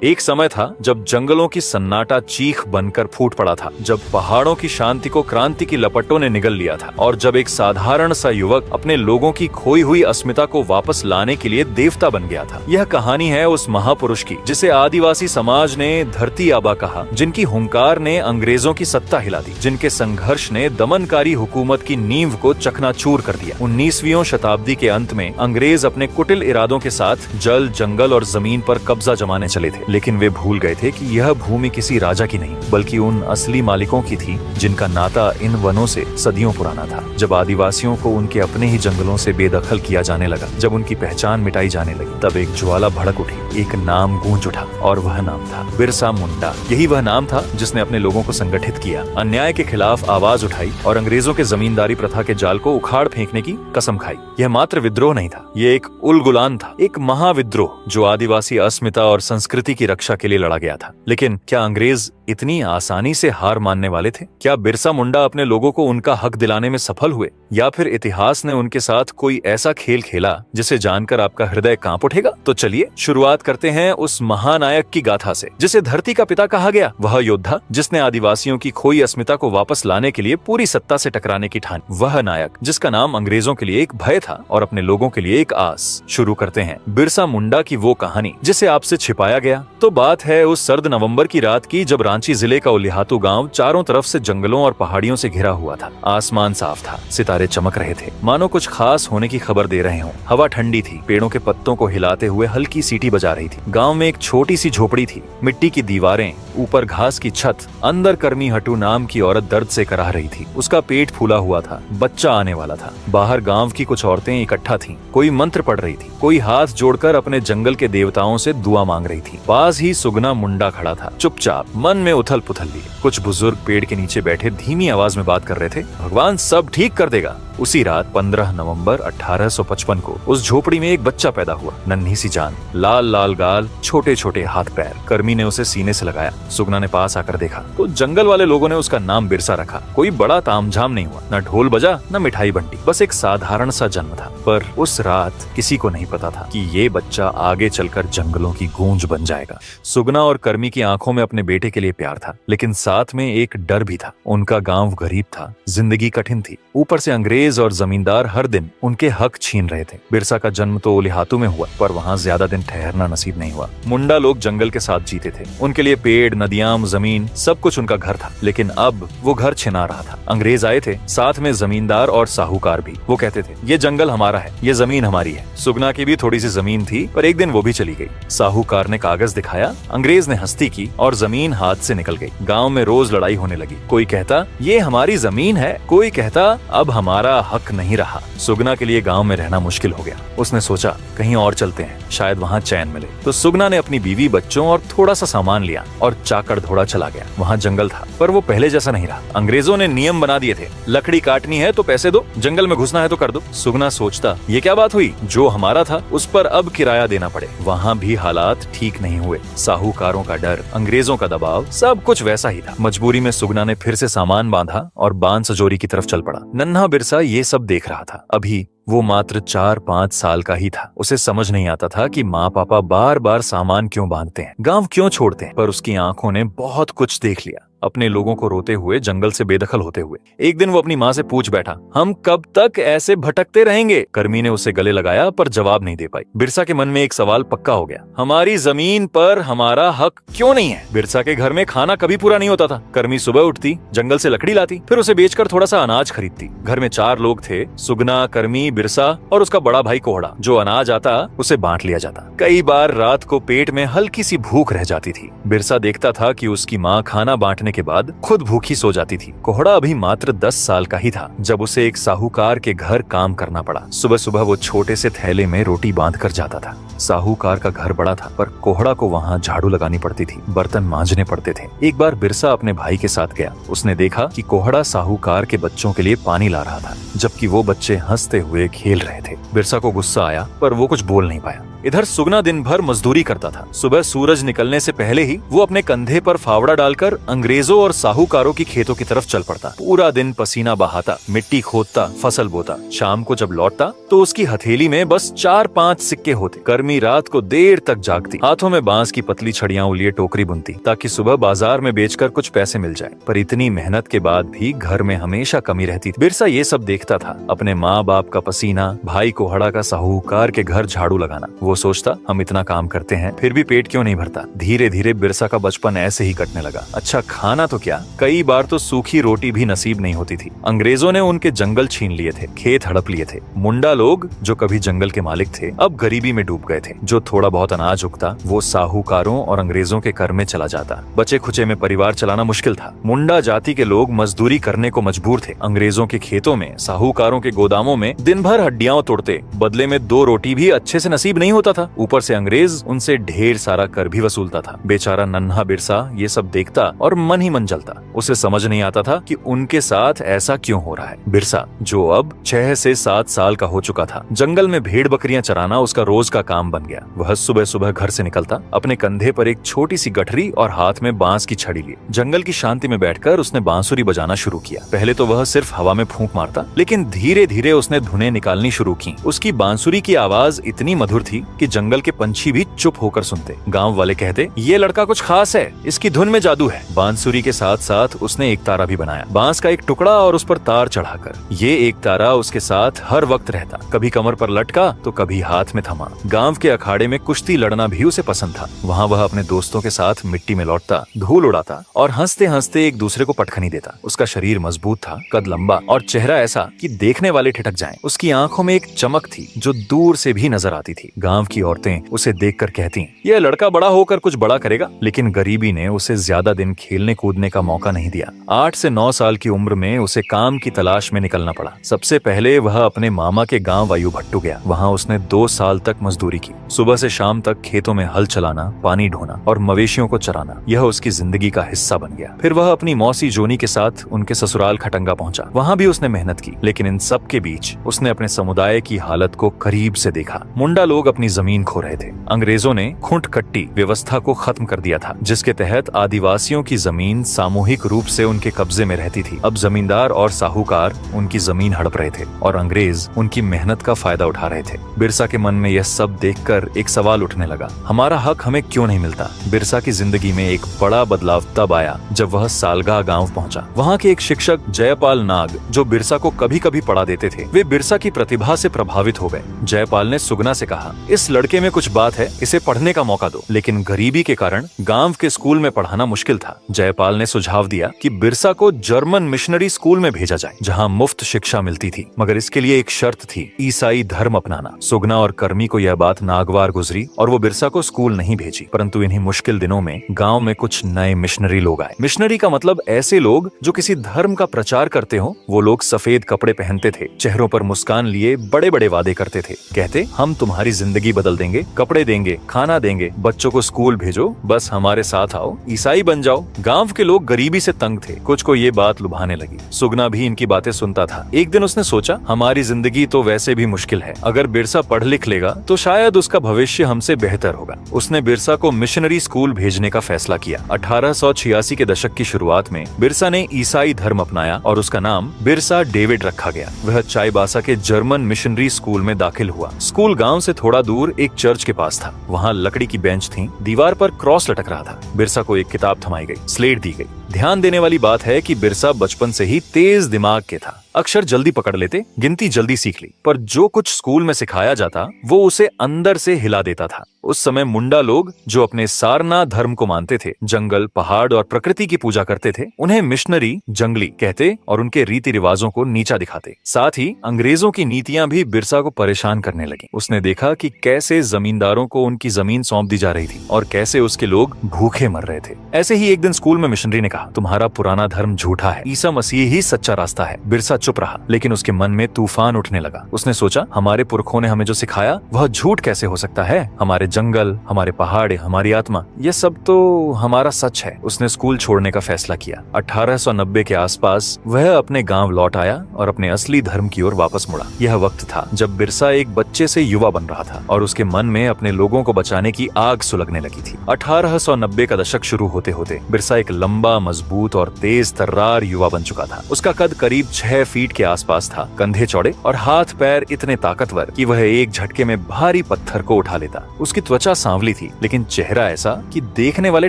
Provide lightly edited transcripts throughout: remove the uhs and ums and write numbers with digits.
एक समय था जब जंगलों की सन्नाटा चीख बनकर फूट पड़ा था, जब पहाड़ों की शांति को क्रांति की लपटों ने निगल लिया था और जब एक साधारण सा युवक अपने लोगों की खोई हुई अस्मिता को वापस लाने के लिए देवता बन गया था। यह कहानी है उस महापुरुष की जिसे आदिवासी समाज ने धरती आबा कहा, जिनकी हुंकार ने अंग्रेजों की सत्ता हिला दी, जिनके संघर्ष ने दमनकारी हुकूमत की नींव को चकनाचूर कर दिया। 19वीं शताब्दी के अंत में अंग्रेज अपने कुटिल इरादों के साथ जल, जंगल और जमीन पर कब्जा जमाने चले थे, लेकिन वे भूल गए थे कि यह भूमि किसी राजा की नहीं बल्कि उन असली मालिकों की थी जिनका नाता इन वनों से सदियों पुराना था। जब आदिवासियों को उनके अपने ही जंगलों से बेदखल किया जाने लगा, जब उनकी पहचान मिटाई जाने लगी, तब एक ज्वाला भड़क उठी, एक नाम गूंज उठा और वह नाम था बिरसा मुंडा। यही वह नाम था जिसने अपने लोगों को संगठित किया, अन्याय के खिलाफ आवाज उठाई और अंग्रेजों के जमींदारी प्रथा के जाल को उखाड़ फेंकने की कसम खाई। यह मात्र विद्रोह नहीं था, ये एक उलगुलान था, एक महाविद्रोह जो आदिवासी अस्मिता और संस्कृति की रक्षा के लिए लड़ा गया था। लेकिन क्या अंग्रेज इतनी आसानी से हार मानने वाले थे? क्या बिरसा मुंडा अपने लोगों को उनका हक दिलाने में सफल हुए, या फिर इतिहास ने उनके साथ कोई ऐसा खेल खेला जिसे जानकर आपका हृदय कांप उठेगा? तो चलिए शुरुआत करते हैं उस महानायक की गाथा से जिसे धरती का पिता कहा गया। वह योद्धा जिसने आदिवासियों की खोई अस्मिता को वापस लाने के लिए पूरी सत्ता से टकराने की ठानी। वह नायक जिसका नाम अंग्रेजों के लिए एक भय था और अपने लोगों के लिए एक आस। शुरू करते हैं बिरसा मुंडा की वो कहानी जिसे आपसे छिपाया गया। तो बात है उस सर्द नवंबर की रात की जब रांची जिले का उलिहातू गांव चारों तरफ से जंगलों और पहाड़ियों से घिरा हुआ था। आसमान साफ था, सितारे चमक रहे थे, मानो कुछ खास होने की खबर दे रहे हों। हवा ठंडी थी, पेड़ों के पत्तों को हिलाते हुए हल्की सीटी बजा रही थी। गांव में एक छोटी सी झोपड़ी थी, मिट्टी की दीवारें, ऊपर घास की छत। अंदर कर्मी हटू नाम की औरत दर्द से कराह रही थी। उसका पेट फूला हुआ था, बच्चा आने वाला था। बाहर गांव की कुछ औरतें इकट्ठा थीं, कोई मंत्र पढ़ रही थी, कोई हाथ जोड़कर अपने जंगल के देवताओं से दुआ मांग रही थी। पास ही सुगना मुंडा खड़ा था, चुपचाप, मन में उथल पुथल लिए। कुछ बुजुर्ग पेड़ के नीचे बैठे धीमी आवाज में बात कर रहे थे, भगवान सब ठीक कर देगा। उसी रात 15 नवंबर 1855 को उस झोपड़ी में एक बच्चा पैदा हुआ, नन्ही सी जान, लाल लाल गाल, छोटे छोटे हाथ पैर। कर्मी ने उसे सीने से लगाया। सुगना ने पास आकर देखा तो जंगल वाले लोगों ने उसका नाम बिरसा रखा। कोई बड़ा तामझाम नहीं हुआ, न ढोल बजा न मिठाई बंटी, बस एक साधारण सा जन्म था। पर उस रात किसी को नहीं पता था कि ये बच्चा आगे चलकर जंगलों की गूंज बन जाएगा। सुगना और कर्मी की आंखों में अपने बेटे के लिए प्यार था, लेकिन साथ में एक डर भी था। उनका गांव गरीब था, जिंदगी कठिन थी, ऊपर से अंग्रेज और जमींदार हर दिन उनके हक छीन रहे थे। बिरसा का जन्म तो उलिहातू में हुआ, पर वहाँ ज्यादा दिन ठहरना नसीब नहीं हुआ। मुंडा लोग जंगल के साथ जीते थे, उनके लिए पेड़, नदियां, जमीन, सब कुछ उनका घर था। लेकिन अब वो घर छिना रहा था। अंग्रेज आए थे, साथ में जमींदार और साहूकार भी। वो कहते थे ये जंगल हमारा है, ये जमीन हमारी है। सुगना की भी थोड़ी सी जमीन थी, पर एक दिन वो भी चली गई। साहूकार ने कागज दिखाया, अंग्रेज ने हस्ती की और जमीन हाथ से निकल गई। गाँव में रोज लड़ाई होने लगी। कोई कहता ये हमारी जमीन है, कोई कहता अब हमारा हक नहीं रहा। सुगना के लिए गांव में रहना मुश्किल हो गया। उसने सोचा कहीं और चलते हैं, शायद वहां चैन मिले। तो सुगना ने अपनी बीवी, बच्चों और थोड़ा सा सामान लिया और चाकड़ धोड़ा चला गया। वहां जंगल था, पर वो पहले जैसा नहीं रहा। अंग्रेजों ने नियम बना दिए थे, लकड़ी काटनी है तो पैसे दो, जंगल में घुसना है तो कर दो। सुगना सोचता ये क्या बात हुई, जो हमारा था उस पर अब किराया देना पड़े। वहाँ भी हालात ठीक नहीं हुए। साहूकारों का डर, अंग्रेजों का दबाव, सब कुछ वैसा ही था। मजबूरी में सुगना ने फिर से सामान बांधा और बांध सजोरी की तरफ चल पड़ा। नन्हा बिरसा ये सब देख रहा था। अभी वो मात्र 4-5 साल का ही था। उसे समझ नहीं आता था कि माँ पापा बार बार सामान क्यों बांधते हैं, गांव क्यों छोड़ते हैं। पर उसकी आंखों ने बहुत कुछ देख लिया, अपने लोगों को रोते हुए, जंगल से बेदखल होते हुए। एक दिन वो अपनी माँ से पूछ बैठा, हम कब तक ऐसे भटकते रहेंगे? कर्मी ने उसे गले लगाया पर जवाब नहीं दे पाई। बिरसा के मन में एक सवाल पक्का हो गया, हमारी जमीन पर हमारा हक क्यों नहीं है? बिरसा के घर में खाना कभी पूरा नहीं होता था। कर्मी सुबह उठती, जंगल से लकड़ी लाती, फिर उसे बेचकर थोड़ा सा अनाज खरीदती। घर में 4 लोग थे, सुगना, कर्मी, बिरसा और उसका बड़ा भाई कोहड़ा। जो अनाज आता उसे बांट लिया जाता। कई बार रात को पेट में हल्की सी भूख रह जाती थी। बिरसा देखता था कि उसकी माँ खाना बांटने के बाद खुद भूखी सो जाती थी। कोहड़ा अभी मात्र 10 साल का ही था जब उसे एक साहूकार के घर काम करना पड़ा। सुबह सुबह वो छोटे से थैले में रोटी बांध कर जाता था। साहूकार का घर बड़ा था, पर कोहड़ा को वहाँ झाड़ू लगानी पड़ती थी, बर्तन मांजने पड़ते थे। एक बार बिरसा अपने भाई के साथ गया। उसने देखा कि कोहड़ा साहूकार के बच्चों के लिए पानी ला रहा था, जबकि वो बच्चे हंसते हुए खेल रहे थे। बिरसा को गुस्सा आया, पर वो कुछ बोल नहीं पाया। इधर सुगना दिन भर मजदूरी करता था। सुबह सूरज निकलने से पहले ही वो अपने कंधे पर फावड़ा डालकर अंग्रेजों और साहूकारों की खेतों की तरफ चल पड़ता। पूरा दिन पसीना बहाता, मिट्टी खोदता, फसल बोता। शाम को जब लौटता तो उसकी हथेली में बस 4-5 सिक्के होते। कर्मी रात को देर तक जागती, हाथों में बांस की पतली छड़ियां लिए टोकरी बुनती ताकि सुबह बाजार में बेचकर कुछ पैसे मिल जाए। पर इतनी मेहनत के बाद भी घर में हमेशा कमी रहती थी। बिरसा ये सब देखता था, अपने माँ बाप का पसीना, भाई कोहड़ा का साहूकार के घर झाड़ू लगाना। वो सोचता, हम इतना काम करते हैं फिर भी पेट क्यों नहीं भरता। धीरे धीरे बिरसा का बचपन ऐसे ही कटने लगा। अच्छा खाना तो क्या, कई बार तो सूखी रोटी भी नसीब नहीं होती थी। अंग्रेजों ने उनके जंगल छीन लिए थे, खेत हड़प लिए थे। मुंडा लोग जो कभी जंगल के मालिक थे अब गरीबी में डूब गए थे। जो थोड़ा बहुत अनाज उगता वो साहूकारों और अंग्रेजों के कर में चला जाता। बचे खुचे में परिवार चलाना मुश्किल था। मुंडा जाति के लोग मजदूरी करने को मजबूर थे। अंग्रेजों के खेतों में, साहूकारों के गोदामों में दिन भर हड्डियां तोड़ते, बदले में 2 रोटी भी अच्छे से नसीब नहीं होता था। ऊपर से अंग्रेज उनसे ढेर सारा कर भी वसूलता था। बेचारा नन्हा बिरसा ये सब देखता और मन ही मन जलता। उसे समझ नहीं आता था कि उनके साथ ऐसा क्यों हो रहा है। बिरसा जो अब 6 से 7 साल का हो चुका था, जंगल में भेड़ बकरियां चराना उसका रोज का काम बन गया। वह सुबह सुबह घर से निकलता, अपने कंधे पर एक छोटी सी गठरी और हाथ में बांस की छड़ी लिए जंगल की शांति में बैठकर उसने बांसुरी बजाना शुरू किया। पहले तो वह सिर्फ हवा में फूंक मारता, लेकिन धीरे धीरे उसने धुनें निकालनी शुरू की। उसकी बांसुरी की आवाज इतनी मधुर थी कि जंगल के पंछी भी चुप होकर सुनते। गांव वाले कहते, ये लड़का कुछ खास है, इसकी धुन में जादू है। बांसुरी के साथ साथ उसने एक तारा भी बनाया, बांस का एक टुकड़ा और उस पर तार चढ़ाकर। ये एक तारा उसके साथ हर वक्त रहता, कभी कमर पर लटका तो कभी हाथ में थमा। गांव के अखाड़े में कुश्ती लड़ना भी उसे पसंद था। वहाँ वह अपने दोस्तों के साथ मिट्टी में लौटता, धूल उड़ाता और हंसते हंसते एक दूसरे को पटखनी देता। उसका शरीर मजबूत था, कद लंबा और चेहरा ऐसा कि देखने वाले ठिठक जाएं। उसकी आंखों में एक चमक थी जो दूर से भी नजर आती थी। गांव की औरतें उसे देखकर कहती, यह लड़का बड़ा होकर कुछ बड़ा करेगा। लेकिन गरीबी ने उसे ज्यादा दिन खेलने कूदने का मौका नहीं दिया। 8 से 9 साल की उम्र में उसे काम की तलाश में निकलना पड़ा। सबसे पहले वह अपने मामा के गांव वायुभट्टू गया। वहाँ उसने 2 साल तक मजदूरी की। सुबह से शाम तक खेतों में हल चलाना, पानी ढोना और मवेशियों को चराना, यह उसकी जिंदगी का हिस्सा बन गया। फिर वह अपनी मौसी जोनी के साथ उनके ससुराल खटंगा पहुंचा। वहाँ भी उसने मेहनत की, लेकिन इन सब के बीच उसने अपने समुदाय की हालत को करीब से देखा। मुंडा लोग अपनी जमीन खो रहे थे। अंग्रेजों ने खूंट कट्टी व्यवस्था को खत्म कर दिया था, जिसके तहत आदिवासियों की जमीन सामूहिक रूप से उनके कब्जे में रहती थी। अब जमींदार और साहूकार उनकी जमीन हड़प रहे थे और अंग्रेज उनकी मेहनत का फायदा उठा रहे थे। बिरसा के मन में यह सब देखकर एक सवाल उठने लगा, हमारा हक हमें क्यों नहीं मिलता। बिरसा की जिंदगी में एक बड़ा बदलाव तब आया जब वह सालगाह गांव पहुंचा। वहां के एक शिक्षक जयपाल नाग, जो बिरसा को कभी कभी पढ़ा देते थे, वे बिरसा की प्रतिभा से प्रभावित हो गए। जयपाल ने सुगना से कहा, इस लड़के में कुछ बात है, इसे पढ़ने का मौका दो। लेकिन गरीबी के कारण गांव के स्कूल में पढ़ाना मुश्किल था। जयपाल ने सुझाव दिया कि बिरसा को जर्मन मिशनरी स्कूल में भेजा जाए, जहाँ मुफ्त शिक्षा मिलती थी, मगर इसके लिए एक शर्त थी, ईसाई धर्म अपनाना। सुगना और कर्मी को यह बात नागवार गुजरी और वो बिरसा को स्कूल नहीं भेजी। परंतु इन्हीं मुश्किल दिनों में गांव में कुछ नए मिशनरी लोग आए। मिशनरी का मतलब ऐसे लोग जो किसी धर्म का प्रचार करते हो। वो लोग सफेद कपड़े पहनते थे, चेहरों पर मुस्कान लिए बड़े बड़े वादे करते थे। कहते, हम तुम्हारी जिंदगी बदल देंगे, कपड़े देंगे, खाना देंगे, बच्चों को स्कूल भेजो, बस हमारे साथ आओ, ईसाई बन जाओ। गांव के लोग गरीबी से तंग थे। कुछ को ये बात लुभाने लगी। सुगना भी इनकी बातें सुनता था। एक दिन उसने सोचा, हमारी जिंदगी तो वैसे भी मुश्किल है, अगर बिरसा पढ़ लिख लेगा तो शायद उसका भविष्य हमसे बेहतर होगा। उसने बिरसा को मिशनरी स्कूल भेजने का फैसला किया। 1886 के दशक की शुरुआत में बिरसा ने ईसाई धर्म अपनाया और उसका नाम बिरसा डेविड रखा गया। वह चाईबासा के जर्मन मिशनरी स्कूल में दाखिल हुआ। स्कूल गांव से थोड़ा दूर एक चर्च के पास था। वहाँ लकड़ी की बेंच थी, दीवार पर क्रॉस लटक रहा था। बिरसा को एक किताब थमाई गई, स्लेट दी गई। ध्यान देने वाली बात है कि बिरसा बचपन से ही तेज दिमाग के था। अक्षर जल्दी पकड़ लेते, गिनती जल्दी सीख ली, पर जो कुछ स्कूल में सिखाया जाता वो उसे अंदर से हिला देता था। उस समय मुंडा लोग जो अपने सारना धर्म को मानते थे, जंगल, पहाड़ और प्रकृति की पूजा करते थे, उन्हें मिशनरी जंगली कहते और उनके रीति रिवाजों को नीचा दिखाते। साथ ही अंग्रेजों की नीतियां भी बिरसा को परेशान करने लगी। उसने देखा कि कैसे जमींदारों को उनकी जमीन सौंप दी जा रही थी और कैसे उसके लोग भूखे मर रहे थे। ऐसे ही एक दिन स्कूल में मिशनरी ने कहा, तुम्हारा पुराना धर्म झूठा है, ईसा मसीह ही सच्चा रास्ता है। बिरसा चुप रहा, लेकिन उसके मन में तूफान उठने लगा। उसने सोचा, हमारे पुरखों ने हमें जो सिखाया वह झूठ कैसे हो सकता है? हमारे जंगल, हमारे पहाड़, हमारी आत्मा, यह सब तो हमारा सच है। उसने स्कूल छोड़ने का फैसला किया। 1890 के आसपास वह अपने गांव लौट आया और अपने असली धर्म की ओर वापस मुड़ा। यह वक्त था जब बिरसा एक बच्चे से युवा बन रहा था और उसके मन में अपने लोगों को बचाने की आग सुलगने लगी थी। 1890 का दशक शुरू होते होते बिरसा एक लंबा, मजबूत और तेज तर्रार युवा बन चुका था। उसका कद करीब 6 फीट के आसपास था, कंधे चौड़े और हाथ पैर इतने ताकतवर कि वह एक झटके में भारी पत्थर को उठा लेता। उसकी त्वचा सांवली थी, लेकिन चेहरा ऐसा कि देखने वाले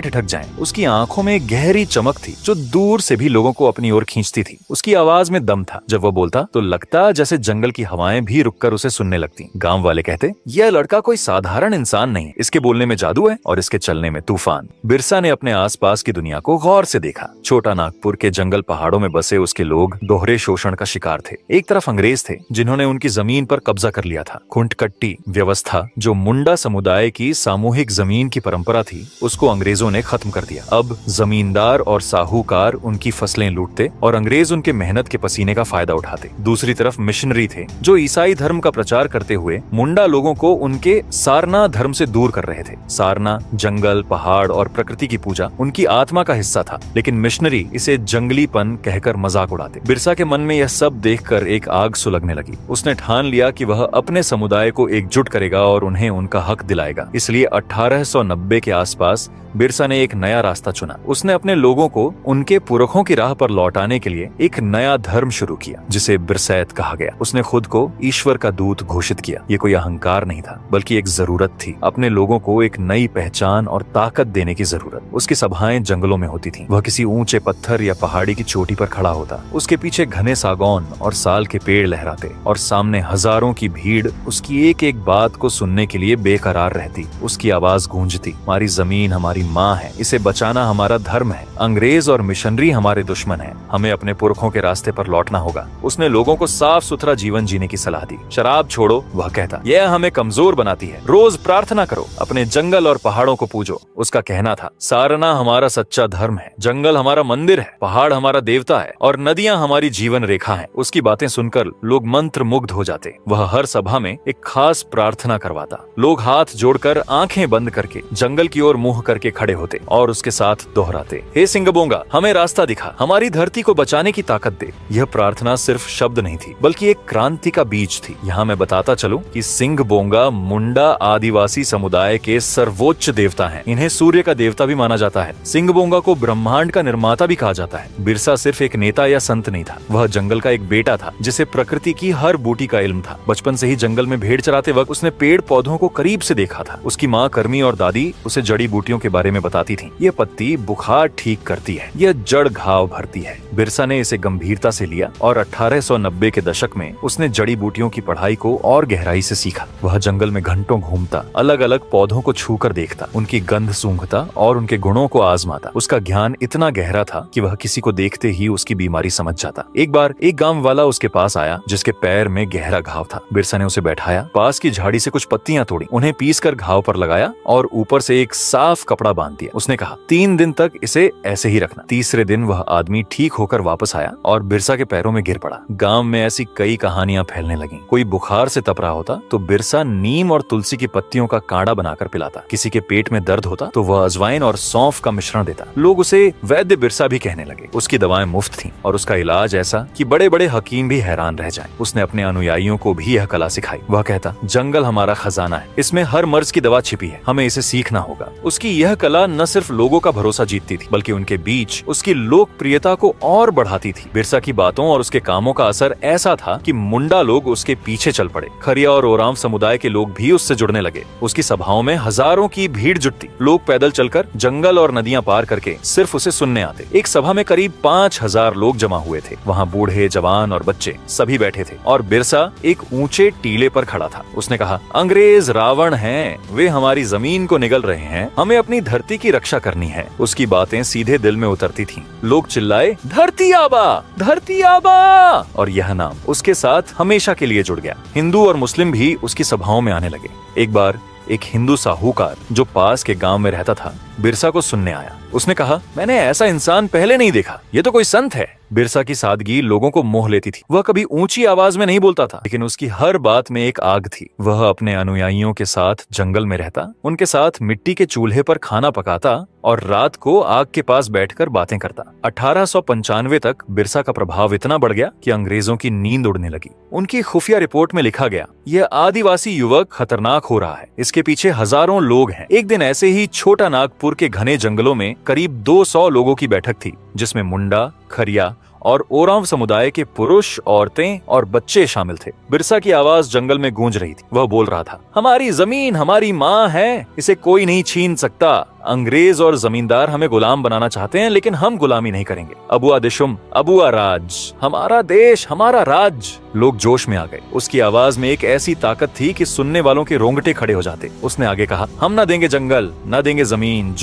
ठिठक जाएं। उसकी आंखों में गहरी चमक थी जो दूर से भी लोगों को अपनी ओर खींचती थी। उसकी आवाज में दम था। जब वह बोलता तो लगता जैसे जंगल की हवाएं भी रुककर उसे सुनने लगती। गांव वाले कहते, यह लड़का कोई साधारण इंसान नहीं, इसके बोलने में जादू है और इसके चलने में तूफान। बिरसा ने अपने आसपास की दुनिया को गौर से देखा। छोटा नागपुर के जंगल पहाड़ों में बसे उसके लोग दोहरे शोषण का शिकार थे। एक तरफ अंग्रेज थे जिन्होंने उनकी जमीन पर कब्जा कर लिया था। खुंटकट्टी व्यवस्था, जो मुंडा समुदाय की सामूहिक जमीन की परंपरा थी, उसको अंग्रेजों ने खत्म कर दिया। अब जमींदार और साहूकार उनकी फसलें लूटते और अंग्रेज उनके मेहनत के पसीने का फायदा उठाते। दूसरी तरफ मिशनरी थे जो ईसाई धर्म का प्रचार करते हुए मुंडा लोगों को उनके सारना धर्म से दूर कर रहे थे। सारना, जंगल, पहाड़ और प्रकृति की पूजा उनकी आत्मा का हिस्सा था, लेकिन मिशनरी इसे जंगलीपन कहकर मजाक उड़ाते। बिरसा के मन में यह सब देखकर एक आग सुलगने लगी। उसने ठान लिया कि वह अपने समुदाय को एकजुट करेगा और उन्हें उनका हक दिलाएगा। इसलिए 1890 के आसपास बिरसा ने एक नया रास्ता चुना। उसने अपने लोगों को उनके पुरखों की राह पर लौटाने के लिए एक नया धर्म शुरू किया, जिसे बिरसैत कहा गया। उसने खुद को ईश्वर का दूत घोषित किया। ये कोई अहंकार नहीं था, बल्कि एक जरूरत थी, अपने लोगों को एक नई पहचान और ताकत देने की जरूरत। उसकी सभाएं जंगलों में होती थीं। वह किसी ऊंचे पत्थर या पहाड़ी की चोटी पर खड़ा होता। उसके पीछे घने सागौन और साल के पेड़ लहराते और सामने हजारों की भीड़ उसकी एक एक बात को सुनने के लिए बेकरार रहती। उसकी आवाज गूंजती, हमारी जमीन हमारी माँ है, इसे बचाना हमारा धर्म है। अंग्रेज और मिशनरी हमारे दुश्मन हैं, हमें अपने पुरखों के रास्ते पर लौटना होगा। उसने लोगों को साफ सुथरा जीवन जीने की सलाह दी। शराब छोड़ो, वह कहता, यह हमें कमजोर बनाती है। रोज प्रार्थना करो, अपने जंगल और पहाड़ों को पूजो। उसका कहना था, सारना हमारा सच्चा धर्म है, जंगल हमारा मंदिर है, पहाड़ हमारा देवता है और नदियां हमारी जीवन रेखा है। उसकी बातें सुनकर लोग मंत्र मुग्ध हो जाते। वह हर सभा में एक खास प्रार्थना करवाता। लोग हाथ जोड़कर आंखें बंद करके जंगल की ओर मुंह करके खड़े होते और उसके साथ दोहराते, हे सिंगबोंगा, हमें रास्ता दिखा, हमारी धरती को बचाने की ताकत दे। यह प्रार्थना सिर्फ शब्द नहीं थी, बल्कि एक क्रांति का बीज थी। यहाँ मैं बताता चलूं कि सिंगबोंगा मुंडा आदिवासी समुदाय के सर्वोच्च देवता हैं। इन्हें सूर्य का देवता भी माना जाता है। सिंगबोंगा को ब्रह्मांड का निर्माता भी कहा जाता है। बिरसा सिर्फ एक नेता या संत नहीं था, वह जंगल का एक बेटा था जिसे प्रकृति की हर बूटी का इल्म था। बचपन से ही जंगल में भेड़ चराते वक्त उसने पेड़ पौधों को करीब से देखा था। उसकी माँ कर्मी और दादी उसे जड़ी बूटियों के बारे में बताती थी। ये पत्ती बुखार ठीक करती है, यह जड़ घाव भरती है। बिरसा ने इसे गंभीरता से लिया और 1890 के दशक में उसने जड़ी बूटियों की पढ़ाई को और गहराई से सीखा। वह जंगल में घंटों घूमता, अलग अलग पौधों को छूकर देखता, उनकी गंध सूंघता और उनके गुणों को आजमाता। उसका ज्ञान इतना गहरा था कि वह किसी को देखते ही उसकी बीमारी समझ जाता। एक बार एक गांव वाला उसके पास आया जिसके पैर में गहरा घाव था। बिरसा ने उसे बैठाया, पास की झाड़ी से कुछ पत्तियां तोड़ी, उन्हें पीसकर घाव पर लगाया और ऊपर से एक साफ कपड़ा बांध दिया। उसने कहा, 3 दिन तक इसे ऐसे ही रखना। तीसरे दिन वह आदमी ठीक होकर वापस आया और बिरसा के पैरों में गिर पड़ा। गांव में ऐसी कई कहानियां फैलने लगीं। कोई बुखार से तप रहा होता तो बिरसा नीम और तुलसी की पत्तियों का काढ़ा बनाकर पिलाता। किसी के पेट में दर्द होता तो वह अजवाइन और सौंफ का मिश्रण देता। लोग उसे वैद्य बिरसा भी कहने लगे। उसकी दवाएं मुफ्त थीं और उसका इलाज ऐसा कि बड़े बड़े हकीम भी हैरान रह जाएं। उसने अपने अनुयायियों को भी यह कला सिखाई। वह कहता, जंगल हमारा खजाना है, इसमें हर मर्ज की दवा छिपी है, हमें इसे सीखना होगा। उसकी यह कला न सिर्फ लोगों का भरोसा जीतती थी, बल्कि उनके बीच उसकी लोकप्रियता को और बढ़ाती थी। बिरसा की बातों और उसके कामों का असर ऐसा था कि मुंडा लोग उसके पीछे चल पड़े। खरिया और ओराम समुदाय के लोग भी उससे जुड़ने लगे। उसकी सभाओं में हजारों की भीड़ जुटती। लोग पैदल चलकर जंगल और नदियां पार करके सिर्फ उसे सुनने आते। एक सभा में करीब 5000 लोग जमा हुए थे। वहाँ बूढ़े, जवान और बच्चे सभी बैठे थे और बिरसा एक ऊंचे टीले पर खड़ा था। उसने कहा, अंग्रेज रावण हैं, वे हमारी जमीन को निगल रहे हैं, हमें अपनी धरती की रक्षा करनी है। उसकी बातें सीधे दिल में उतरती थीं। लोग चिल्लाए, धरती आबा, धरती आबा, और यह नाम उसके साथ हमेशा के लिए जुड़ गया। हिंदू और मुस्लिम भी उसकी सभाओं में आने लगे। एक बार एक हिंदू साहूकार जो पास के गांव में रहता था बिरसा को सुनने आया। उसने कहा, मैंने ऐसा इंसान पहले नहीं देखा, ये तो कोई संत है। बिरसा की सादगी लोगों को मोह लेती थी। वह कभी ऊंची आवाज में नहीं बोलता था, लेकिन उसकी हर बात में एक आग थी। वह अपने अनुयायियों के साथ जंगल में रहता, उनके साथ मिट्टी के चूल्हे पर खाना पकाता और रात को आग के पास बैठकर बातें करता। 1895 तक बिरसा का प्रभाव इतना बढ़ गया कि अंग्रेजों की नींद उड़ने लगी। उनकी खुफिया रिपोर्ट में लिखा गया, यह आदिवासी युवक खतरनाक हो रहा है, इसके पीछे हजारों लोग हैं। एक दिन ऐसे ही छोटा नागपुर के घने जंगलों में करीब 200 लोगों की बैठक थी, जिसमें मुंडा, खरिया और ओरांव समुदाय के पुरुष, औरतें और बच्चे शामिल थे। बिरसा की आवाज जंगल में गूंज रही थी। वह बोल रहा था, हमारी जमीन हमारी माँ है, इसे कोई नहीं छीन सकता। अंग्रेज और जमींदार हमें गुलाम बनाना चाहते हैं, लेकिन हम गुलामी नहीं करेंगे। अबुआ दिशुम, अबुआ राज, हमारा देश, हमारा राज। लोग जोश में आ गए। उसकी आवाज में एक ऐसी ताकत थी कि सुनने वालों के रोंगटे खड़े हो जाते। उसने आगे कहा, हम ना देंगे जंगल, ना देंगे जमीन,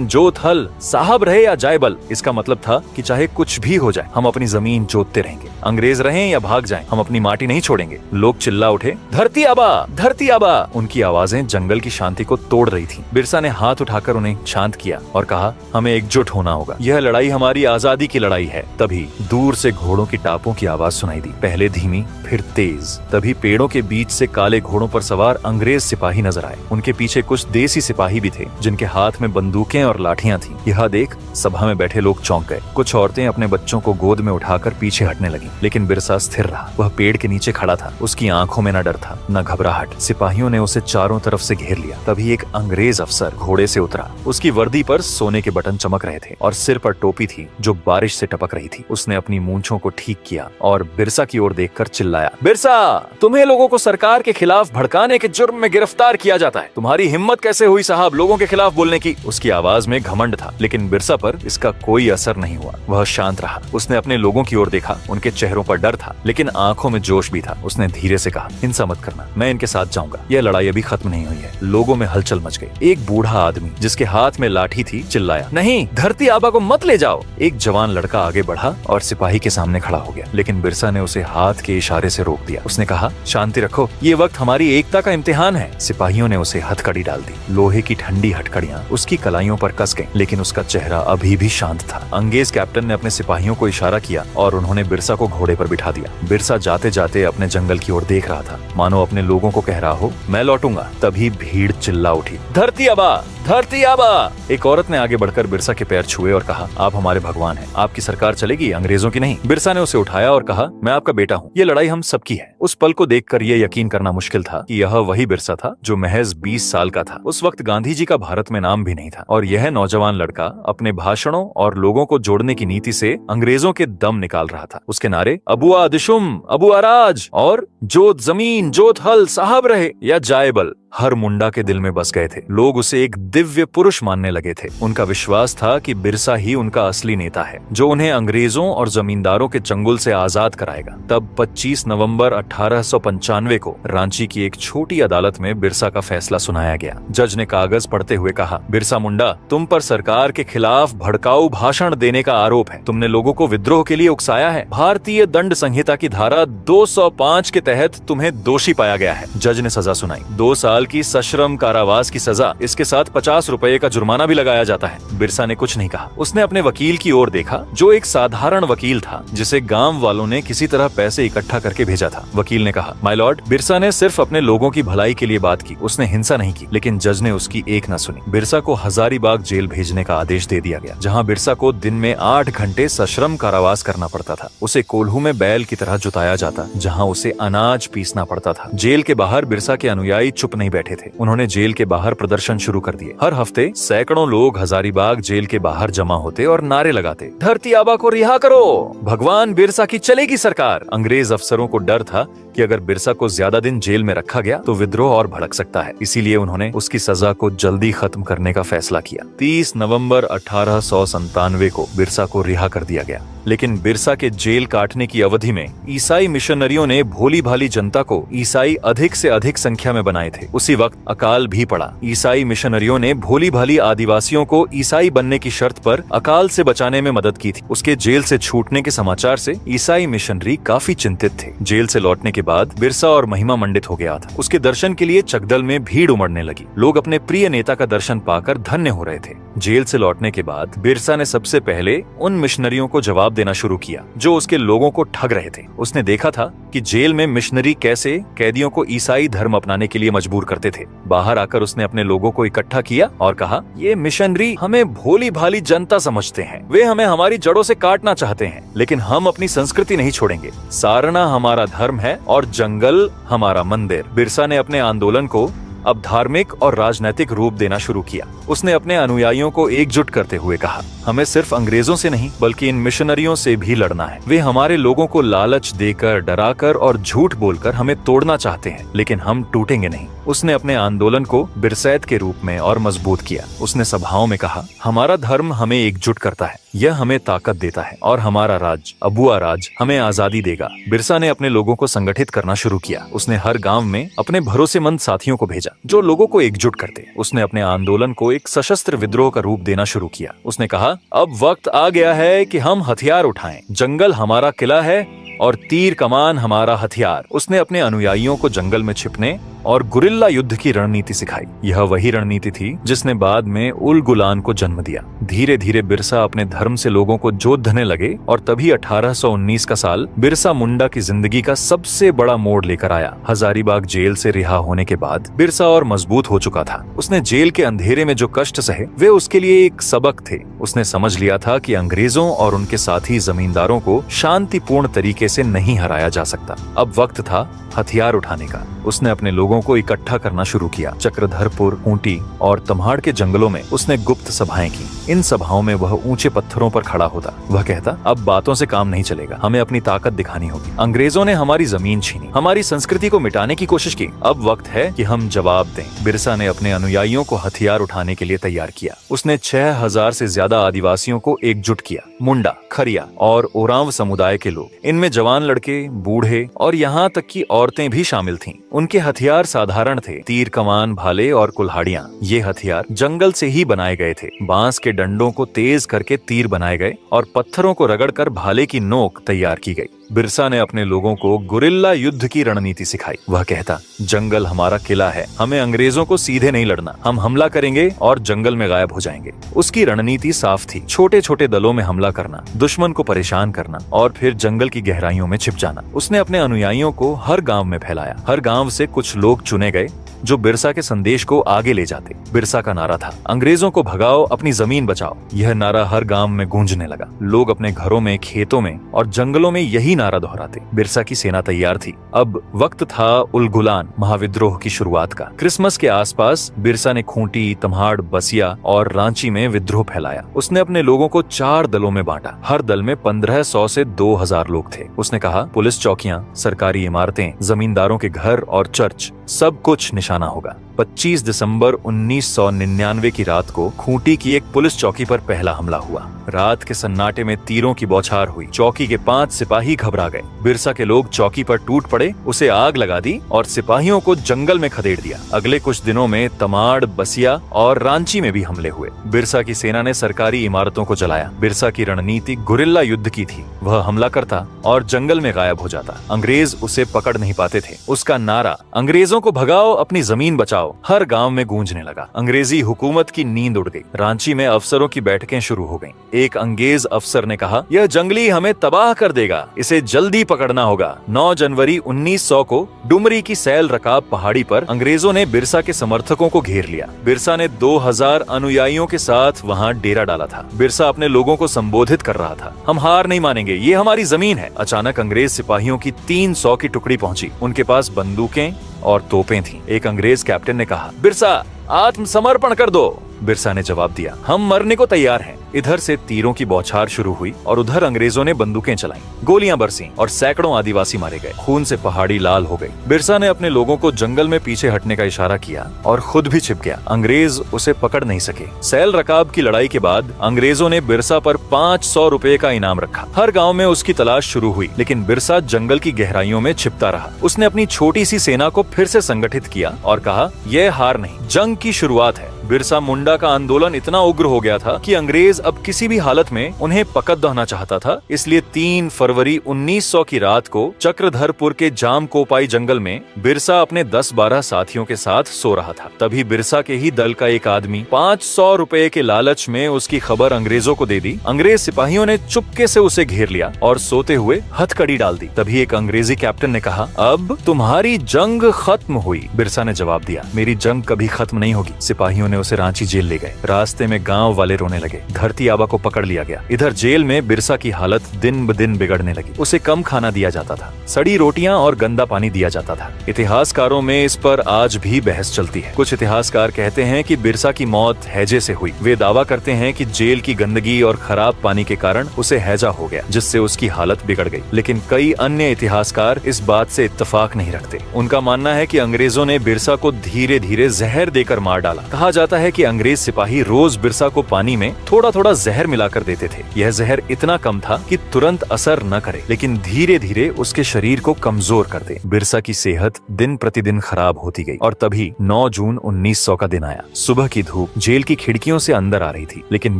जोत हल, साहब रहे या जायबल। इसका मतलब था कि चाहे कुछ भी हो जाए, हम अपनी जमीन जोतते रहेंगे। अंग्रेज रहें या भाग जाएं, हम अपनी माटी नहीं छोड़ेंगे। लोग चिल्ला उठे, धरती आबा, धरती आबा। उनकी आवाजें जंगल की शांति को तोड़ रही थी। बिरसा ने हाथ उठाकर उन्हें शांत किया और कहा, हमें एकजुट होना होगा। यह लड़ाई हमारी आजादी की लड़ाई है। तभी दूर से घोड़ों की टापों की आवाज सुनाई दी, पहले धीमी फिर तेज। तभी पेड़ों के बीच से काले घोड़ों पर सवार अंग्रेज सिपाही नजर आए। उनके पीछे कुछ देसी सिपाही भी थे, जिनके हाथ में बंदूकें और लाठियां थीं। यह देख सभा में बैठे लोग चौंक गए। कुछ औरतें अपने बच्चों को गोद में उठाकर पीछे हटने लगी, लेकिन बिरसा स्थिर रहा। वह पेड़ के नीचे खड़ा था। उसकी आंखों में न डर था, न घबराहट। सिपाहियों ने उसे चारों तरफ से घेर लिया। तभी एक अंग्रेज अफसर घोड़े से उतरा। उसकी वर्दी पर सोने के बटन चमक रहे थे और सिर पर टोपी थी जो बारिश से टपक रही थी। उसने अपनी मूंछों को ठीक किया और बिरसा की ओर देखकर चिल्लाया, बिरसा, तुम्हें लोगों को सरकार के खिलाफ भड़काने के जुर्म में गिरफ्तार किया जाता है। तुम्हारी हिम्मत कैसे हुई साहब लोगों के खिलाफ बोलने की? उसकी आवाज में घमंड था, लेकिन बिरसा पर इसका कोई असर नहीं हुआ। वह शांत रहा। उसने अपने लोगों की ओर देखा। उनके चेहरों पर डर था, लेकिन आंखों में जोश भी था। उसने धीरे से कहा, हिंसा मत करना, मैं इनके साथ जाऊंगा। यह लड़ाई अभी खत्म नहीं हुई है। लोगों में हलचल मच गई। एक बूढ़ा आदमी जिसके हाथ में लाठी थी चिल्लाया, नहीं, धरती आबा को मत ले जाओ। एक जवान लड़का आगे बढ़ा और सिपाही के सामने खड़ा हो गया, लेकिन बिरसा ने उसे हाथ के इशारे से रोक दिया। उसने कहा, शांति रखो, ये वक्त हमारी एकता का इम्तिहान है। सिपाहियों ने उसे हथकड़ी डाल दी। लोहे की ठंडी हथकड़ियां उसकी कलाइयों पर कस गईं, लेकिन उसका चेहरा अभी भी शांत था। अंग्रेज कैप्टन ने अपने सिपाहियों को इशारा किया और उन्होंने बिरसा को घोड़े पर बिठा दिया। बिरसा जाते जाते अपने जंगल की ओर देख रहा था, मानो अपने लोगों को कह रहा हो, मैं लौटूंगा। तभी भीड़ चिल्ला उठी, धरती आबा, धरती आबा। एक औरत ने आगे बढ़कर बिरसा के पैर छुए और कहा, आप हमारे भगवान हैं, आपकी सरकार चलेगी, अंग्रेजों की नहीं। बिरसा ने उसे उठाया और कहा, मैं आपका बेटा हूँ, ये लड़ाई हम सबकी है। उस पल को देखकर यह यकीन करना मुश्किल था कि यह वही बिरसा था जो महज 20 साल का था। उस वक्त गांधी जी का भारत में नाम भी नहीं था और यह नौजवान लड़का अपने भाषणों और लोगों को जोड़ने की नीति से अंग्रेजों के दम निकाल रहा था। उसके नारे, अबुआ दिशुम, अबुआ राज और जोत जमीन, जोत हल, साहब रहे या जायबल, हर मुंडा के दिल में बस गए थे। लोग उसे एक दिव्य पुरुष मानने लगे थे। उनका विश्वास था कि बिरसा ही उनका असली नेता है, जो उन्हें अंग्रेजों और जमींदारों के चंगुल से आजाद कराएगा। तब 25 नवंबर 1895 को रांची की एक छोटी अदालत में बिरसा का फैसला सुनाया गया। जज ने कागज पढ़ते हुए कहा, बिरसा मुंडा, तुम पर सरकार के खिलाफ भड़काऊ भाषण देने का आरोप है। तुमने लोगों को विद्रोह के लिए उकसाया है। भारतीय दंड संहिता की धारा 205 के तहत तुम्हें दोषी पाया गया है। जज ने सजा सुनाई, 2 साल की सश्रम कारावास की सजा, इसके साथ 50 रुपए का जुर्माना भी लगाया जाता है। बिरसा ने कुछ नहीं कहा। उसने अपने वकील की ओर देखा, जो एक साधारण वकील था, जिसे गांव वालों ने किसी तरह पैसे इकट्ठा करके भेजा था। वकील ने कहा, माय लॉर्ड, बिरसा ने सिर्फ अपने लोगों की भलाई के लिए बात की, उसने हिंसा नहीं की। लेकिन जज ने उसकी एक न सुनी। बिरसा को हजारीबाग जेल भेजने का आदेश दे दिया गया, जहाँ बिरसा को दिन में 8 घंटे सश्रम कारावास करना पड़ता था। उसे कोल्हू में बैल की तरह जुताया जाता, जहाँ उसे अनाज पीसना पड़ता था। जेल के बाहर बिरसा के अनुयायी चुप नहीं बैठे थे। उन्होंने जेल के बाहर प्रदर्शन शुरू कर दिए। हर हफ्ते सैकड़ों लोग हजारीबाग जेल के बाहर जमा होते और नारे लगाते, धरती आबा को रिहा करो, भगवान बिरसा की चलेगी सरकार। अंग्रेज अफसरों को डर था कि अगर बिरसा को ज्यादा दिन जेल में रखा गया तो विद्रोह और भड़क सकता है। इसीलिए उन्होंने उसकी सजा को जल्दी खत्म करने का फैसला किया। 30 नवंबर 1897 को बिरसा को रिहा कर दिया गया। लेकिन बिरसा के जेल काटने की अवधि में ईसाई मिशनरियों ने भोली भाली जनता को ईसाई अधिक से अधिक संख्या में बनाए थे। उसी वक्त अकाल भी पड़ा। ईसाई मिशनरियों ने भोली भाली आदिवासियों को ईसाई बनने की शर्त पर अकाल से बचाने में मदद की थी। उसके जेल से छूटने के समाचार से ईसाई मिशनरी काफी चिंतित थे। जेल से लौटने के बाद बिरसा और महिमा मंडित हो गया था। उसके दर्शन के लिए चकदल में भीड़ उमड़ने लगी। लोग अपने प्रिय नेता का दर्शन पाकर धन्य हो रहे थे। जेल से लौटने के बाद बिरसा ने सबसे पहले उन मिशनरियों को जवाब देना शुरू किया जो उसके लोगों को ठग रहे थे। उसने देखा था कि जेल में मिशनरी कैसे कैदियों को ईसाई धर्म अपनाने के लिए मजबूर करते थे। बाहर आकर उसने अपने लोगों को इकट्ठा किया और कहा, ये मिशनरी हमें भोली भाली जनता समझते हैं। वे हमें हमारी जड़ों से काटना चाहते हैं, लेकिन हम अपनी संस्कृति नहीं छोड़ेंगे। सारना हमारा धर्म है और जंगल हमारा मंदिर। बिरसा ने अपने आंदोलन को अब धार्मिक और राजनैतिक रूप देना शुरू किया। उसने अपने अनुयायियों को एकजुट करते हुए कहा, हमें सिर्फ अंग्रेजों से नहीं बल्कि इन मिशनरियों से भी लड़ना है। वे हमारे लोगों को लालच देकर, डराकर और झूठ बोलकर हमें तोड़ना चाहते हैं, लेकिन हम टूटेंगे नहीं। उसने अपने आंदोलन को बिरसैत के रूप में और मजबूत किया। उसने सभाओं में कहा, हमारा धर्म हमें एकजुट करता है, यह हमें ताकत देता है और हमारा राज, अबुआ राज, हमें आजादी देगा। बिरसा ने अपने लोगों को संगठित करना शुरू किया। उसने हर गांव में अपने भरोसेमंद साथियों को भेजा जो लोगों को एकजुट करते। उसने अपने आंदोलन को एक सशस्त्र विद्रोह का रूप देना शुरू किया। उसने कहा, अब वक्त आ गया है कि हम हथियार उठाएं। जंगल हमारा किला है और तीर कमान हमारा हथियार। उसने अपने अनुयायियों को जंगल में छिपने और गुरिल्ला युद्ध की रणनीति सिखाई। यह वही रणनीति थी जिसने बाद में उल गुलान को जन्म दिया। धीरे धीरे बिरसा अपने धर्म से लोगों को जोतने लगे और तभी 1819 का साल बिरसा मुंडा की जिंदगी का सबसे बड़ा मोड़ लेकर आया। हजारीबाग जेल से रिहा होने के बाद बिरसा और मजबूत हो चुका था। उसने जेल के अंधेरे में जो कष्ट सहे वे उसके लिए एक सबक थे। उसने समझ लिया था कि अंग्रेजों और उनके साथी जमींदारों को शांतिपूर्ण तरीके से नहीं हराया जा सकता। अब वक्त था हथियार उठाने का। उसने अपने लोगों को इकट्ठा करना शुरू किया। चक्रधरपुर, ऊंटी और तम्हाड़ के जंगलों में उसने गुप्त सभाएं की। इन सभाओं में वह ऊंचे पत्थरों पर खड़ा होता। वह कहता, अब बातों से काम नहीं चलेगा, हमें अपनी ताकत दिखानी होगी। अंग्रेजों ने हमारी जमीन छीनी, हमारी संस्कृति को मिटाने की कोशिश की। अब वक्त है कि हम जवाब दें। बिरसा ने अपने अनुयायियों को हथियार उठाने के लिए तैयार किया। उसने 6000 से ज्यादा आदिवासियों को एकजुट किया। मुंडा, खरिया और ओरांव समुदाय के लोग, इनमें जवान लड़के, बूढ़े और यहाँ तक की औरतें भी शामिल थीं। उनके हथियार साधारण थे, तीर कमान, भाले और कुल्हाड़ियां। ये हथियार जंगल से ही बनाए गए थे। बांस के डंडों को तेज करके तीर बनाए गए और पत्थरों को रगड़कर भाले की नोक तैयार की गई। बिरसा ने अपने लोगों को गुरिल्ला युद्ध की रणनीति सिखाई। वह कहता, जंगल हमारा किला है, हमें अंग्रेजों को सीधे नहीं लड़ना। हम हमला करेंगे और जंगल में गायब हो जाएंगे। उसकी रणनीति साफ थी, छोटे छोटे दलों में हमला करना, दुश्मन को परेशान करना और फिर जंगल की गहराइयों में छिप जाना। उसने अपने अनुयायियों को हर गांव में फैलाया। हर गांव से कुछ लोग चुने गए जो बिरसा के संदेश को आगे ले जाते। बिरसा का नारा था, अंग्रेजों को भगाओ, अपनी जमीन बचाओ। यह नारा हर गांव में गूंजने लगा। लोग अपने घरों में, खेतों में और जंगलों में यही नारा दोहराते। बिरसा की सेना तैयार थी। अब वक्त था उल गुलान महाविद्रोह की शुरुआत का। क्रिसमस के आसपास बिरसा ने खूंटी, तम्हाड़, बसिया और रांची में विद्रोह फैलाया। उसने अपने लोगों को 4 दलों में बांटा। हर दल में 1500 से 2000 लोग थे। उसने कहा, पुलिस चौकियां, सरकारी इमारतें, जमींदारों के घर और चर्च, सब कुछ निशाना होगा। 25 दिसंबर 1999 की रात को खूंटी की एक पुलिस चौकी पर पहला हमला हुआ। रात के सन्नाटे में तीरों की बौछार हुई। चौकी के 5 सिपाही घबरा गए। बिरसा के लोग चौकी पर टूट पड़े, उसे आग लगा दी और सिपाहियों को जंगल में खदेड़ दिया। अगले कुछ दिनों में तमाड़, बसिया और रांची में भी हमले हुए। बिरसा की सेना ने सरकारी इमारतों को जलाया। बिरसा की रणनीति गुरिल्ला युद्ध की थी। वह हमला करता और जंगल में गायब हो जाता। अंग्रेज उसे पकड़ नहीं पाते थे। उसका नारा, अंग्रेजों को भगाओ, अपनी जमीन बचाओ, हर गांव में गूंजने लगा। अंग्रेजी हुकूमत की नींद उड़ गई। रांची में अफसरों की बैठकें शुरू हो गईं। एक अंग्रेज अफसर ने कहा, यह जंगली हमें तबाह कर देगा, इसे जल्दी पकड़ना होगा। 9 जनवरी 1900 को डुमरी की सैल रकाब पहाड़ी पर अंग्रेजों ने बिरसा के समर्थकों को घेर लिया। बिरसा ने 2000 अनुयायियों के साथ वहां डेरा डाला था। बिरसा अपने लोगों को संबोधित कर रहा था, हम हार नहीं मानेंगे, ये हमारी जमीन है। अचानक अंग्रेज सिपाहियों की 300 की टुकड़ी पहुंची। उनके पास बंदूकें और तोपें थीं। एक अंग्रेज कैप्टन ने कहा, बिरसा, आत्मसमर्पण कर दो। बिरसा ने जवाब दिया, हम मरने को तैयार हैं। इधर से तीरों की बौछार शुरू हुई और उधर अंग्रेजों ने बंदूकें चलाईं। गोलियां बरसीं और सैकड़ों आदिवासी मारे गए। खून से पहाड़ी लाल हो गई। बिरसा ने अपने लोगों को जंगल में पीछे हटने का इशारा किया और खुद भी छिप गया। अंग्रेज उसे पकड़ नहीं सके। सैल रकाब की लड़ाई के बाद अंग्रेजों ने बिरसा पर 500 रुपए का इनाम रखा। हर गाँव में उसकी तलाश शुरू हुई, लेकिन बिरसा जंगल की गहराइयों में छिपता रहा। उसने अपनी छोटी सी सेना को फिर से संगठित किया और कहा, यह हार नहीं, जंग की शुरुआत है। बिरसा मुंडा का आंदोलन इतना उग्र हो गया था कि अंग्रेज अब किसी भी हालत में उन्हें पकड़ दहना चाहता था, इसलिए 3 फरवरी 1900 की रात को चक्रधरपुर के जामकोपाई जंगल में बिरसा अपने 10-12 साथियों के साथ सो रहा था। तभी बिरसा के ही दल का एक आदमी 500 रुपए के लालच में उसकी खबर अंग्रेजों को दे दी। अंग्रेज सिपाहियों ने चुपके से उसे घेर लिया और सोते हुए हथकड़ी डाल दी। तभी एक अंग्रेजी कैप्टन ने कहा, अब तुम्हारी जंग खत्म हुई। बिरसा ने जवाब दिया, मेरी जंग कभी खत्म नहीं होगी। सिपाहियों ने उसे रांची जेल ले गए। रास्ते में गांव वाले रोने लगे। धरती आबा को पकड़ लिया गया। इधर जेल में बिरसा की हालत दिन ब दिन बिगड़ने लगी। उसे कम खाना दिया जाता था, सड़ी रोटियां और गंदा पानी दिया जाता था। इतिहासकारों में इस पर आज भी बहस चलती है। कुछ इतिहासकार कहते हैं कि बिरसा की मौत हैजे से हुई। वे दावा करते हैं कि जेल की गंदगी और खराब पानी के कारण उसे हैजा हो गया, जिससे उसकी हालत बिगड़ गई। लेकिन कई अन्य इतिहासकार इस बात से इत्तेफाक नहीं रखते। उनका मानना है कि अंग्रेजों ने बिरसा को धीरे धीरे जहर देकर मार डाला। कहा जाता है कि अंग्रेज सिपाही रोज बिरसा को पानी में थोड़ा थोड़ा जहर मिलाकर देते थे। यह जहर इतना कम था कि तुरंत असर न करे, लेकिन धीरे धीरे उसके शरीर को कमजोर कर दे। बिरसा की सेहत दिन प्रतिदिन खराब होती गई और तभी 9 जून 1900 का दिन आया। सुबह की धूप जेल की खिड़कियों से अंदर आ रही थी, लेकिन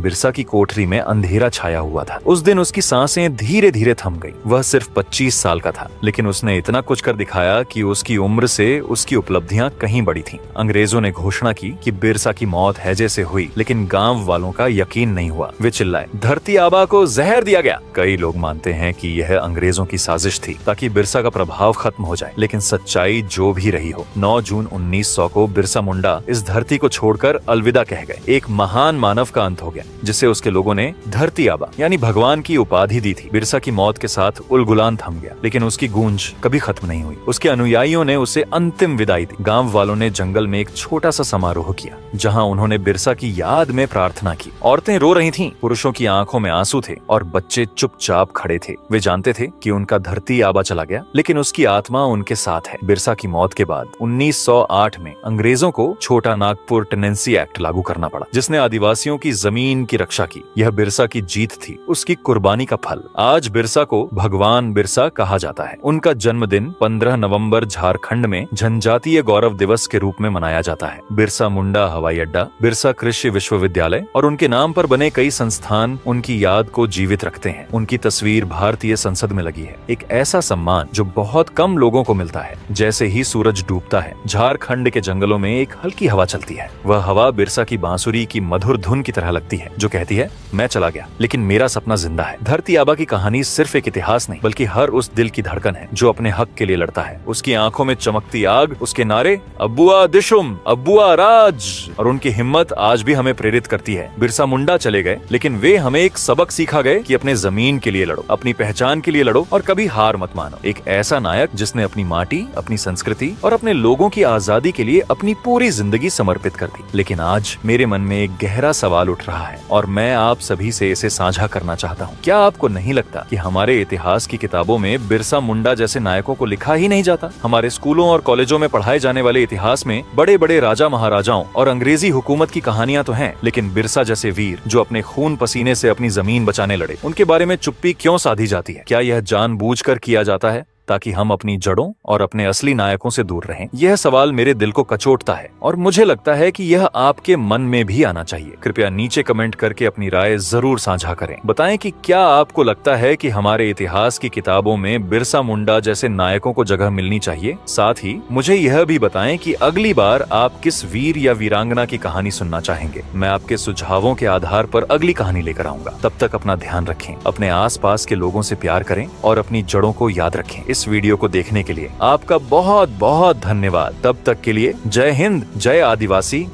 बिरसा की कोठरी में अंधेरा छाया हुआ था। उस दिन उसकी सांसें धीरे धीरे थम गई। वह सिर्फ 25 साल का था, लेकिन उसने इतना कुछ कर दिखाया कि उसकी उम्र से उसकी उपलब्धियां कहीं बड़ी थीं। अंग्रेजों ने घोषणा की कि बिरसा की मौत हैजे से हुई, लेकिन गांव वालों का यकीन नहीं हुआ। वे चिल्लाए, धरती आबा को जहर दिया गया। कई लोग मानते हैं कि यह अंग्रेजों की साजिश थी ताकि बिरसा का प्रभाव खत्म हो जाए, लेकिन सच्चाई जो भी रही हो, 9 जून 1900 को बिरसा मुंडा इस धरती को छोड़कर अलविदा कह गए। एक महान मानव का अंत हो गया, जिसे उसके लोगों ने धरती आबा यानी भगवान की उपाधि दी थी। बिरसा की मौत के साथ उलगुलान थम गया, लेकिन उसकी गूंज कभी खत्म नहीं हुई। उसके अनुयायियों ने उसे अंतिम विदाई दी। गांव वालों ने जंगल में एक छोटा सा समारोह किया, जहां उन्होंने बिरसा की याद में प्रार्थना की। औरतें रो रही थीं, पुरुषों की आंखों में आंसू थे और बच्चे चुपचाप खड़े थे। वे जानते थे कि उनका धरती आबा चला गया, लेकिन उसकी आत्मा उनके साथ है। बिरसा की मौत के बाद 1908 में अंग्रेजों को छोटा नागपुर टेनेंसी एक्ट लागू करना पड़ा, जिसने आदिवासियों की जमीन की रक्षा की। यह बिरसा की जीत थी, उसकी कुर्बानी का फल। आज बिरसा को भगवान बिरसा कहा जाता है। उनका जन्मदिन 15 नवंबर झारखंड में जनजातीय गौरव दिवस के रूप में मनाया जाता है। बिरसा मुंडा हवाई अड्डा, बिरसा कृषि विश्वविद्यालय और उनके नाम पर बने कई संस्थान उनकी याद को जीवित रखते हैं। उनकी तस्वीर भारतीय संसद में लगी है, एक ऐसा सम्मान जो बहुत कम लोगों को मिलता है। जैसे ही सूरज डूबता है, झारखंड के जंगलों में एक हल्की हवा चलती है। वह हवा बिरसा की बांसुरी की मधुर धुन की तरह लगती है, जो कहती है, मैं चला गया लेकिन मेरा सपना जिंदा है। धरती आबा की कहानी सिर्फ एक इतिहास नहीं, बल्कि हर उस दिल की धड़कन है जो अपने हक के लिए लड़ता है। उसकी आंखों में चमकती आग, उसके नारे अब्बुआ दिशुम, अब्बुआ राज, और उनकी हिम्मत आज भी हमें प्रेरित करती है। बिरसा मुंडा चले गए, लेकिन वे हमें एक सबक सिखा गए कि अपने जमीन के लिए लड़ो, अपनी पहचान के लिए लड़ो और कभी हार मत मानो। एक ऐसा नायक जिसने अपनी माटी, अपनी संस्कृति और अपने लोगों की आजादी के लिए अपनी पूरी जिंदगी समर्पित कर दी। लेकिन आज मेरे मन में एक गहरा सवाल उठ रहा है और मैं आप सभी से इसे साझा करना चाहता हूँ। क्या आपको नहीं लगता कि हमारे इतिहास की किताबों में बिरसा मुंडा जैसे नायकों को लिखा ही नहीं जाता? हमारे स्कूलों और कॉलेजों में पढ़ाए जाने वाले इतिहास में बड़े बड़े राजा महाराजाओं और अंग्रेजी हुकूमत की कहानियां तो हैं, लेकिन बिरसा जैसे वीर जो अपने खून पसीने से अपनी जमीन बचाने लड़े, उनके बारे में चुप्पी क्यों साधी जाती है? क्या यह जानबूझकर किया जाता है ताकि हम अपनी जड़ों और अपने असली नायकों से दूर रहें? यह सवाल मेरे दिल को कचोटता है और मुझे लगता है कि यह आपके मन में भी आना चाहिए। कृपया नीचे कमेंट करके अपनी राय जरूर साझा करें। बताएं कि क्या आपको लगता है कि हमारे इतिहास की किताबों में बिरसा मुंडा जैसे नायकों को जगह मिलनी चाहिए? साथ ही मुझे यह भी बताएं कि अगली बार आप किस वीर या वीरांगना की कहानी सुनना चाहेंगे। मैं आपके सुझावों के आधार पर अगली कहानी लेकर आऊंगा। तब तक अपना ध्यान रखें, अपने आसपास के लोगों से प्यार करें और अपनी जड़ों को याद रखें। इस वीडियो को देखने के लिए आपका बहुत बहुत धन्यवाद। तब तक के लिए जय हिंद, जय आदिवासी।